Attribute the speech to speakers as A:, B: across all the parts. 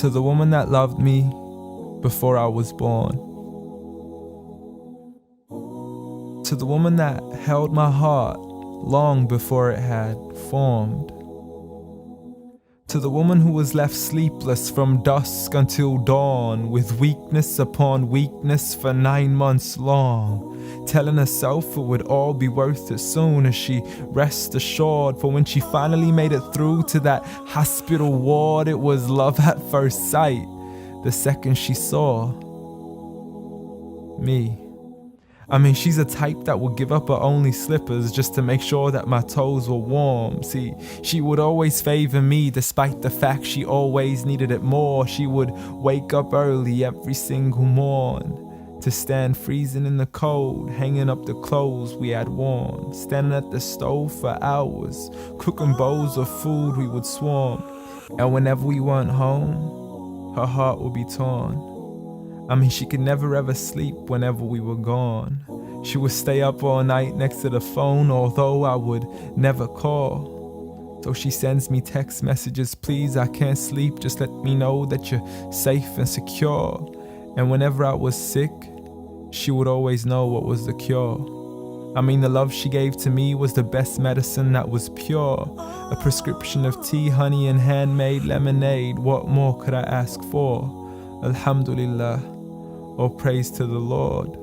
A: To the woman that loved me before I was born. To the woman that held my heart long before it had formed. To the woman who was left sleepless from dusk until dawn, with weakness upon weakness for 9 months long, telling herself it would all be worth it soon as she rest assured. For when she finally made it through to that hospital ward, it was love at first sight the second she saw me. I mean, she's a type that would give up her only slippers just to make sure that my toes were warm. See, she would always favor me despite the fact she always needed it more. She would wake up early every single morn to stand freezing in the cold, hanging up the clothes we had worn, standing at the stove for hours, cooking bowls of food we would swarm. And whenever we weren't home, her heart would be torn. I mean, she could never ever sleep whenever we were gone. She would stay up all night next to the phone, although I would never call. So she sends me text messages, please, I can't sleep, just let me know that you're safe and secure. And whenever I was sick, she would always know what was the cure. I mean, the love she gave to me was the best medicine that was pure. A prescription of tea, honey, and handmade lemonade. What more could I ask for? Alhamdulillah. Oh, praise to the Lord.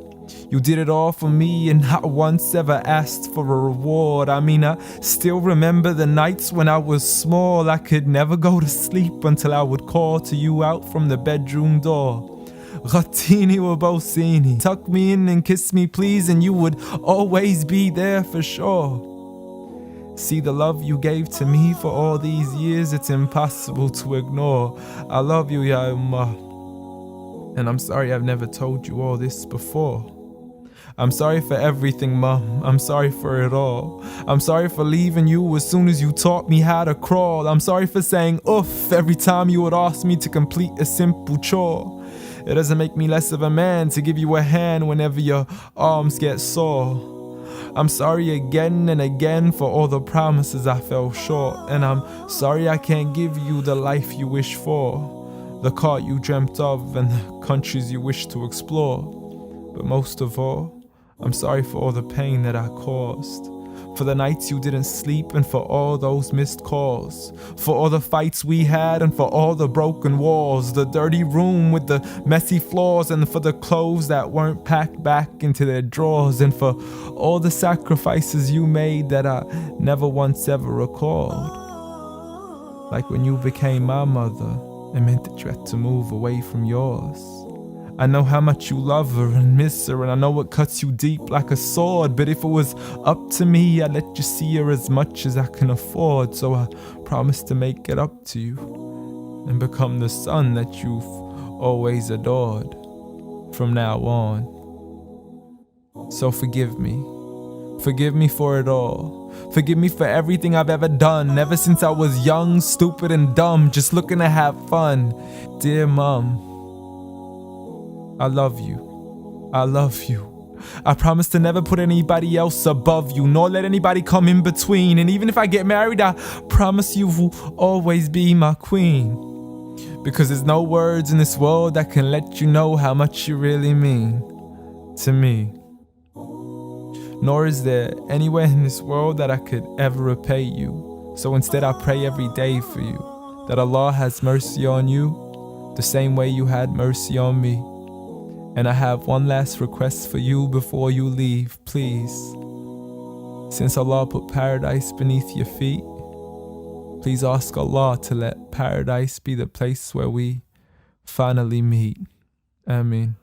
A: You did it all for me and not once ever asked for a reward. I mean, I still remember the nights when I was small. I could never go to sleep until I would call to you out from the bedroom door. Ghatini wa bawsini. Tuck me in and kiss me please, and you would always be there for sure. See, the love you gave to me for all these years, it's impossible to ignore. I love you, ya Ummah. And I'm sorry I've never told you all this before. I'm sorry for everything, Mum. I'm sorry for it all. I'm sorry for leaving you as soon as you taught me how to crawl. I'm sorry for saying oof every time you would ask me to complete a simple chore. It doesn't make me less of a man to give you a hand whenever your arms get sore. I'm sorry again and again for all the promises I fell short. And I'm sorry I can't give you the life you wish for, the car you dreamt of, and the countries you wish to explore. But most of all, I'm sorry for all the pain that I caused, for the nights you didn't sleep and for all those missed calls, for all the fights we had and for all the broken walls, the dirty room with the messy floors, and for the clothes that weren't packed back into their drawers, and for all the sacrifices you made that I never once ever recalled. Like when you became my mother, it meant that you had to move away from yours. I know how much you love her and miss her, and I know it cuts you deep like a sword. But if it was up to me, I'd let you see her as much as I can afford. So I promise to make it up to you and become the son that you've always adored from now on. So forgive me. Forgive me for it all. Forgive me for everything I've ever done, ever since I was young, stupid, and dumb, just looking to have fun. Dear Mom, I love you. I love you. I promise to never put anybody else above you, nor let anybody come in between. And even if I get married, I promise you will always be my queen. Because there's no words in this world that can let you know how much you really mean to me. Nor is there anywhere in this world that I could ever repay you. So instead I pray every day for you, that Allah has mercy on you the same way you had mercy on me. And I have one last request for you before you leave, please. Since Allah put paradise beneath your feet, please ask Allah to let paradise be the place where we finally meet. Ameen.